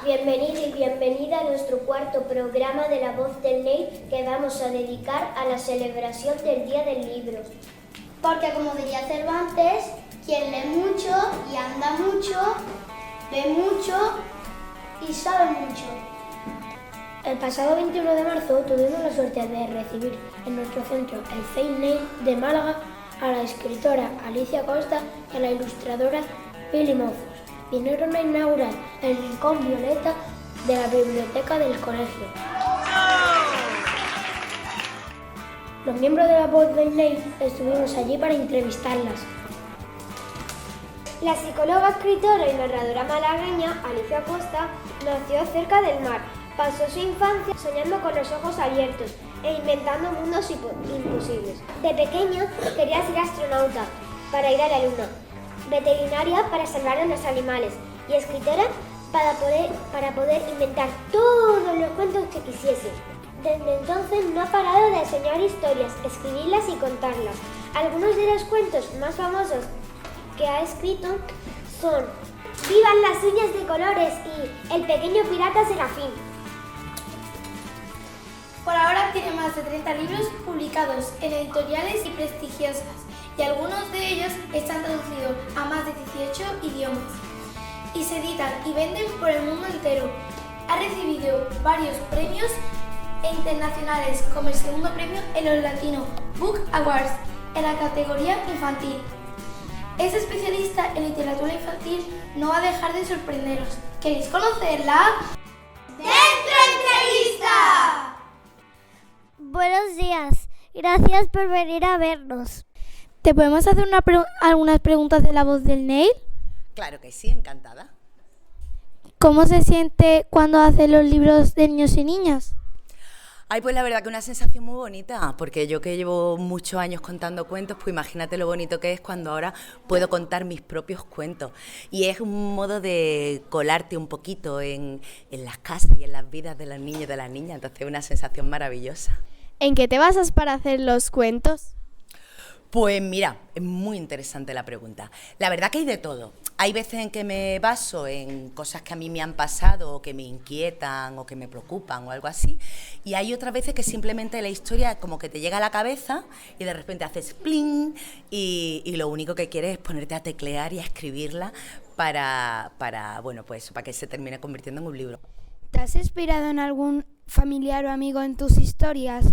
Bienvenido y bienvenida a nuestro cuarto programa de La Voz del Ney que vamos a dedicar a la celebración del Día del Libro. Porque como diría Cervantes, quien lee mucho y anda mucho, ve mucho y sabe mucho. El pasado 21 de marzo tuvimos la suerte de recibir en nuestro centro, el CEI Ney de Málaga, a la escritora Alicia Costa y a la ilustradora Pili Mozos. Vinieron a inaugurar el rincón violeta de la biblioteca del colegio. Los miembros de La Voz del Ney estuvimos allí para entrevistarlas. La psicóloga, escritora y narradora malagueña Alicia Costa nació cerca del mar. Pasó su infancia soñando con los ojos abiertos e inventando mundos imposibles. De pequeño quería ser astronauta para ir a la luna, veterinaria para salvar a los animales y escritora para poder inventar todos los cuentos que quisiese. Desde entonces no ha parado de soñar historias, escribirlas y contarlas. Algunos de los cuentos más famosos que ha escrito son ¡Vivan las uñas de colores! Y El pequeño pirata Serafín. Por ahora tiene más de 30 libros publicados en editoriales y prestigiosas, y algunos de ellos están traducidos a más de 18 idiomas y se editan y venden por el mundo entero. Ha recibido varios premios internacionales, como el segundo premio en los Latino Book Awards en la categoría infantil. Es especialista en literatura infantil, no va a dejar de sorprenderos. ¿Queréis conocerla? ¡Dentro Entrevista! Buenos días, gracias por venir a vernos. ¿Te podemos hacer algunas preguntas de La Voz del Ney? Claro que sí, encantada. ¿Cómo se siente cuando hace los libros de niños y niñas? Ay, pues la verdad que una sensación muy bonita, porque yo que llevo muchos años contando cuentos, pues imagínate lo bonito que es cuando ahora puedo contar mis propios cuentos. Y es un modo de colarte un poquito en las casas y en las vidas de los niños y de las niñas, entonces es una sensación maravillosa. ¿En qué te basas para hacer los cuentos? Pues mira, es muy interesante la pregunta. La verdad que hay de todo. Hay veces en que me baso en cosas que a mí me han pasado o que me inquietan o que me preocupan o algo así. Y hay otras veces que simplemente la historia como que te llega a la cabeza y de repente haces pling y lo único que quieres es ponerte a teclear y a escribirla para que se termine convirtiendo en un libro. ¿Te has inspirado en algún familiar o amigo en tus historias?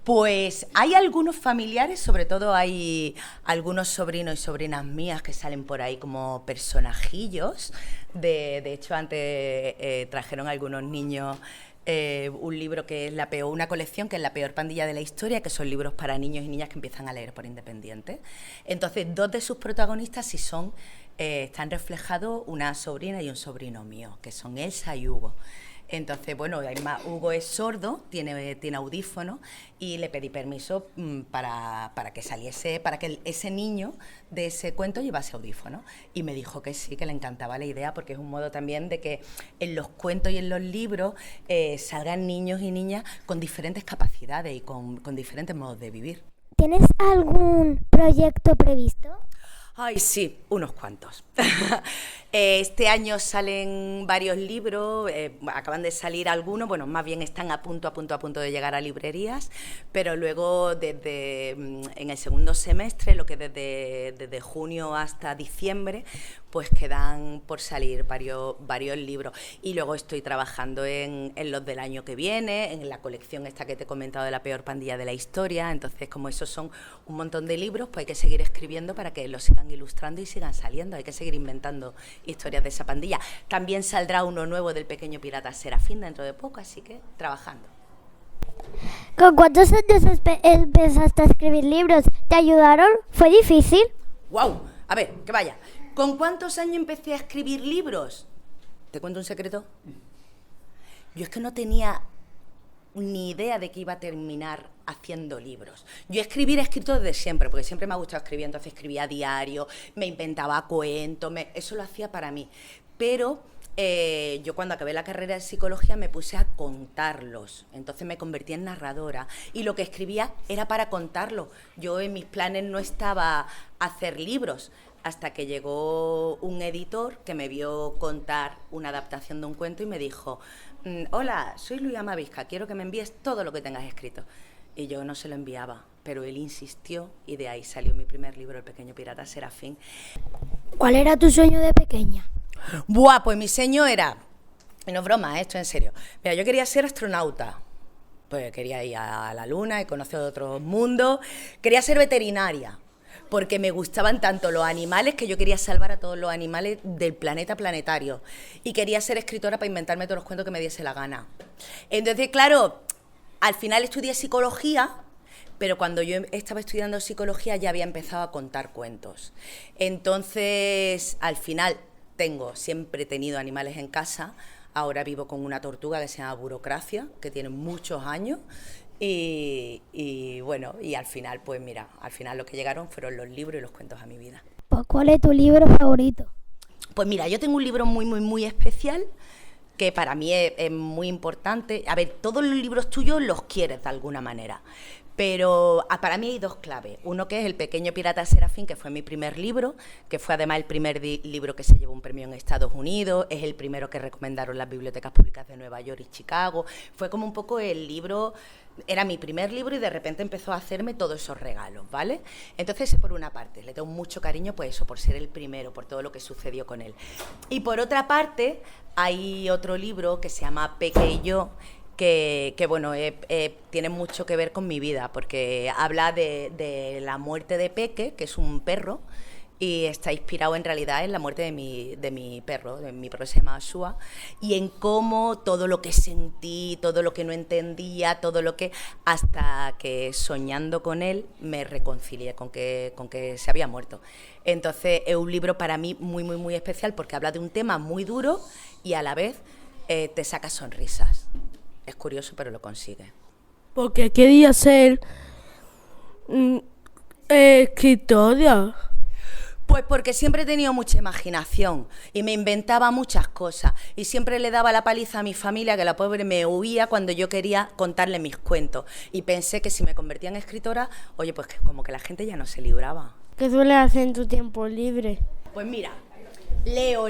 Pues hay algunos familiares, sobre todo hay algunos sobrinos y sobrinas mías que salen por ahí como personajillos. De hecho, antes trajeron algunos niños un libro que es una colección que es La peor pandilla de la historia, que son libros para niños y niñas que empiezan a leer por independiente. Entonces, dos de sus protagonistas sí están reflejados una sobrina y un sobrino mío, que son Elsa y Hugo. Entonces, bueno, además Hugo es sordo, tiene audífono y le pedí permiso para que saliese, para que ese niño de ese cuento llevase audífono. Y me dijo que sí, que le encantaba la idea, porque es un modo también de que en los cuentos y en los libros salgan niños y niñas con diferentes capacidades y con diferentes modos de vivir. ¿Tienes algún proyecto previsto? Ay, sí, unos cuantos. Este año salen varios libros, acaban de salir algunos, bueno, más bien están a punto de llegar a librerías, pero luego en el segundo semestre, lo que desde junio hasta diciembre, pues quedan por salir varios libros. Y luego estoy trabajando en los del año que viene, en la colección esta que te he comentado de La peor pandilla de la historia. Entonces, como esos son un montón de libros, pues hay que seguir escribiendo para que los sigan ilustrando y sigan saliendo. Hay que seguir inventando historias de esa pandilla. También saldrá uno nuevo del pequeño pirata Serafín dentro de poco, así que trabajando. ¿Con cuántos años empezaste a escribir libros? ¿Te ayudaron? ¿Fue difícil? ¡Guau! A ver, que vaya. ¿Con cuántos años empecé a escribir libros? ¿Te cuento un secreto? Yo es que no tenía ni idea de que iba a terminar haciendo libros. Yo he escrito desde siempre, porque siempre me ha gustado escribir, entonces escribía a diario, me inventaba cuentos, eso lo hacía para mí. Pero yo cuando acabé la carrera de psicología me puse a contarlos, entonces me convertí en narradora y lo que escribía era para contarlo. Yo en mis planes no estaba hacer libros. hasta que llegó un editor que me vio contar una adaptación de un cuento y me dijo: hola, soy Luis Amavisca, quiero que me envíes todo lo que tengas escrito. Y yo no se lo enviaba, pero él insistió y de ahí salió mi primer libro, El pequeño pirata Serafín. ¿Cuál era tu sueño de pequeña? Buah, pues mi sueño era, y no es broma, esto en serio, mira, yo quería ser astronauta, pues quería ir a la luna y conocer otros mundos, quería ser veterinaria, porque me gustaban tanto los animales que yo quería salvar a todos los animales del planeta planetario, y quería ser escritora para inventarme todos los cuentos que me diese la gana. Entonces, claro, al final estudié psicología, pero cuando yo estaba estudiando psicología ya había empezado a contar cuentos. Entonces, al final, siempre he tenido animales en casa. Ahora vivo con una tortuga que se llama Burocracia, que tiene muchos años. Y bueno, y al final, pues mira, al final lo que llegaron fueron los libros y los cuentos a mi vida. Pues, ¿cuál es tu libro favorito? Pues mira, yo tengo un libro muy, muy, muy especial, que para mí es muy importante. A ver, todos los libros tuyos los quieres de alguna manera, pero para mí hay dos claves. Uno que es El pequeño pirata Serafín, que fue mi primer libro, que fue además el primer libro que se llevó un premio en Estados Unidos, es el primero que recomendaron las bibliotecas públicas de Nueva York y Chicago. Fue como un poco el libro, era mi primer libro y de repente empezó a hacerme todos esos regalos, ¿vale? Entonces, por una parte, le tengo mucho cariño, pues eso, por ser el primero, por todo lo que sucedió con él. Y por otra parte, hay otro libro que se llama Peque y yo, que bueno, tiene mucho que ver con mi vida, porque habla de la muerte de Peque, que es un perro, y está inspirado en realidad en la muerte de mi perro se llama Shua, y en cómo todo lo que sentí, todo lo que no entendía, hasta que soñando con él me reconcilié con que se había muerto. Entonces es un libro para mí muy, muy, muy especial, porque habla de un tema muy duro y a la vez te saca sonrisas. Es curioso, pero lo consigue. Porque quería ser escritora. Pues porque siempre he tenido mucha imaginación y me inventaba muchas cosas y siempre le daba la paliza a mi familia, que la pobre me huía cuando yo quería contarle mis cuentos, y pensé que si me convertía en escritora, oye, pues que como que la gente ya no se libraba. ¿Qué sueles hacer en tu tiempo libre? Pues mira, leo,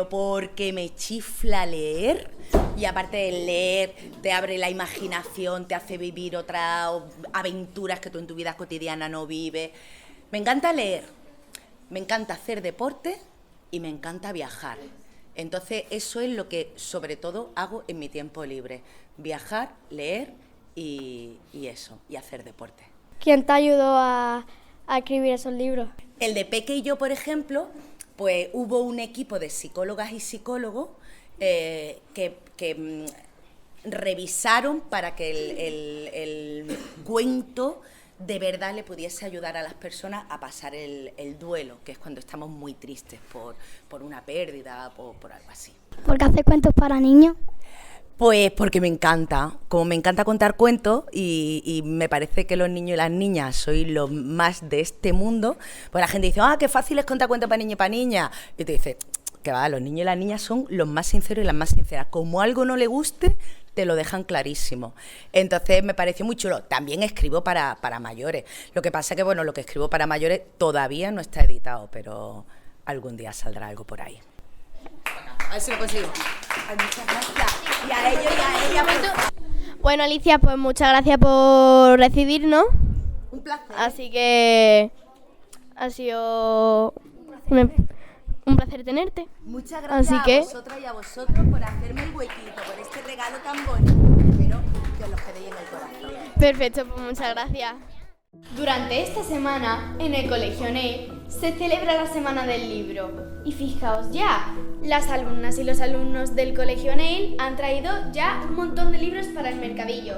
porque me chifla leer, y aparte de leer te abre la imaginación, te hace vivir otras aventuras que tú en tu vida cotidiana no vives. Me encanta leer, me encanta hacer deporte y me encanta viajar. Entonces eso es lo que sobre todo hago en mi tiempo libre: viajar, leer y hacer deporte. ¿Quién te ayudó a escribir esos libros? El de Peque y yo, por ejemplo, pues hubo un equipo de psicólogas y psicólogos que revisaron para que el cuento de verdad le pudiese ayudar a las personas a pasar el duelo, que es cuando estamos muy tristes por una pérdida o por algo así. ¿Por qué haces cuentos para niños? Pues porque me encanta, como me encanta contar cuentos y me parece que los niños y las niñas sois los más de este mundo, pues la gente dice, qué fácil es contar cuentos para niños y para niñas, y te dice, que va, los niños y las niñas son los más sinceros y las más sinceras, como algo no le guste, te lo dejan clarísimo. Entonces me pareció muy chulo. También escribo para mayores, lo que pasa que bueno, lo que escribo para mayores todavía no está editado, pero algún día saldrá algo por ahí. A ver si lo consigo. Ay, muchas gracias. Y a ellos y a ella. Bueno, Alicia, pues muchas gracias por recibirnos. Un placer. Así que ha sido un placer tenerte. Muchas gracias Así que a vosotras y a vosotros por hacerme el huequito, por este regalo tan bonito. Espero que os lo quedéis en el corazón. perfecto, pues muchas gracias. Durante esta semana, en el Colegio Neil, se celebra la Semana del Libro. Y fijaos ya, las alumnas y los alumnos del Colegio Neil han traído ya un montón de libros para el mercadillo.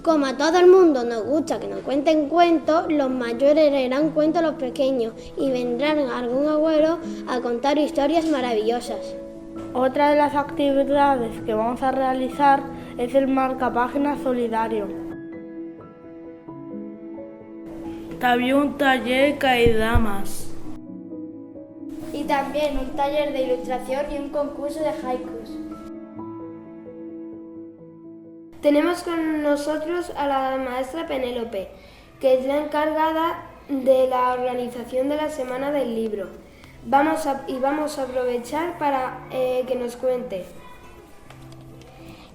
Como a todo el mundo nos gusta que nos cuenten cuentos, los mayores leerán cuentos a los pequeños y vendrán algún abuelo a contar historias maravillosas. Otra de las actividades que vamos a realizar es el marcapáginas solidario. También un taller Kaidamas. Y también un taller de ilustración y un concurso de haikus. Tenemos con nosotros a la maestra Penélope, que es la encargada de la organización de la Semana del Libro. Vamos a aprovechar para que nos cuente.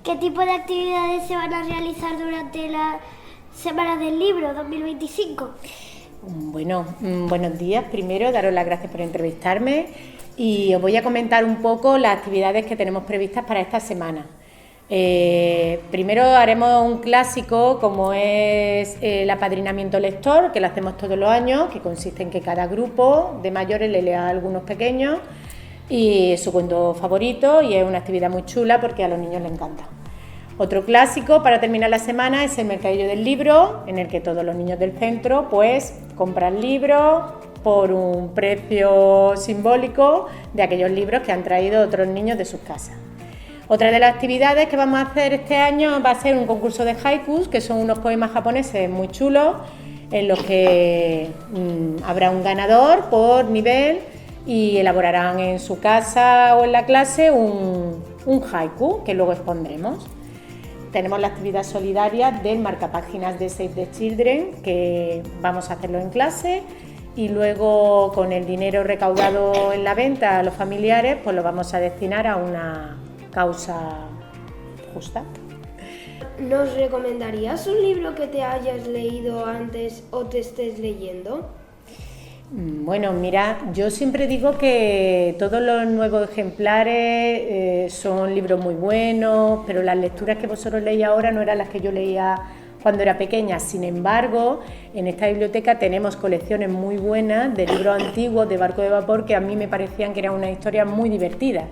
¿Qué tipo de actividades se van a realizar durante la Semana del Libro 2025? Bueno, buenos días. Primero, daros las gracias por entrevistarme y os voy a comentar un poco las actividades que tenemos previstas para esta semana. Primero haremos un clásico como es el apadrinamiento lector, que lo hacemos todos los años, que consiste en que cada grupo de mayores le lea a algunos pequeños y su cuento favorito, y es una actividad muy chula porque a los niños les encanta. Otro clásico para terminar la semana es el mercadillo del libro, en el que todos los niños del centro pues compran libros por un precio simbólico de aquellos libros que han traído otros niños de sus casas. Otra de las actividades que vamos a hacer este año va a ser un concurso de haikus, que son unos poemas japoneses muy chulos, en los que habrá un ganador por nivel y elaborarán en su casa o en la clase un haiku que luego expondremos. Tenemos la actividad solidaria del marcapáginas de Save the Children, que vamos a hacerlo en clase, y luego con el dinero recaudado en la venta a los familiares pues lo vamos a destinar a una causa justa. ¿Nos recomendarías un libro que te hayas leído antes o te estés leyendo? Bueno, mira, yo siempre digo que todos los nuevos ejemplares son libros muy buenos, pero las lecturas que vosotros leéis ahora no eran las que yo leía cuando era pequeña. Sin embargo, en esta biblioteca tenemos colecciones muy buenas de libros antiguos de barco de vapor que a mí me parecían que eran una historia muy divertida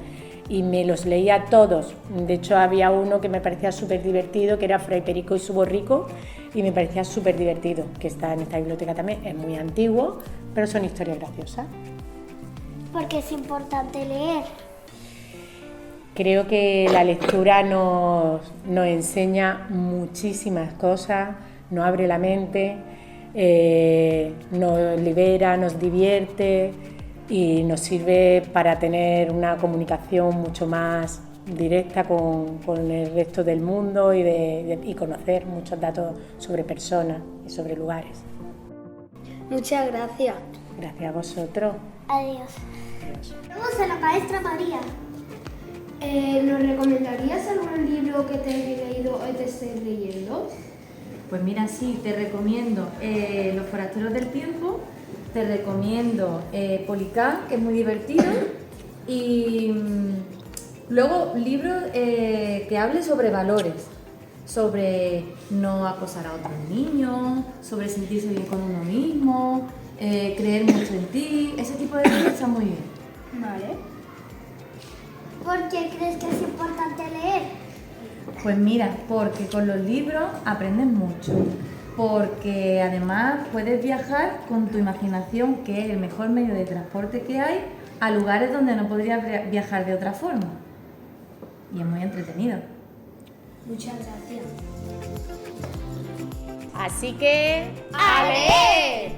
y me los leía todos. De hecho, había uno que me parecía súper divertido, que era Fray Perico y su borrico, y me parecía súper divertido, que está en esta biblioteca también. Es muy antiguo, pero son historias graciosas. ¿Por qué es importante leer? Creo que la lectura nos enseña muchísimas cosas, nos abre la mente, nos libera, nos divierte y nos sirve para tener una comunicación mucho más directa con el resto del mundo y conocer muchos datos sobre personas y sobre lugares. Muchas gracias. Gracias a vosotros. Adiós. Vamos a la maestra María. ¿Nos recomendarías algún libro que te hayas leído o te estés leyendo? Pues mira, sí, te recomiendo Los forasteros del tiempo, te recomiendo Policán, que es muy divertido, y luego libros que hablen sobre valores, sobre no acosar a otros niños, sobre sentirse bien con uno mismo, creer mucho en ti, ese tipo de libros están muy bien. Vale. ¿Por qué crees que es importante leer? Pues mira, porque con los libros aprendes mucho, porque además puedes viajar con tu imaginación, que es el mejor medio de transporte que hay, a lugares donde no podrías viajar de otra forma. Y es muy entretenido. Muchas gracias. Así que ¡A leer!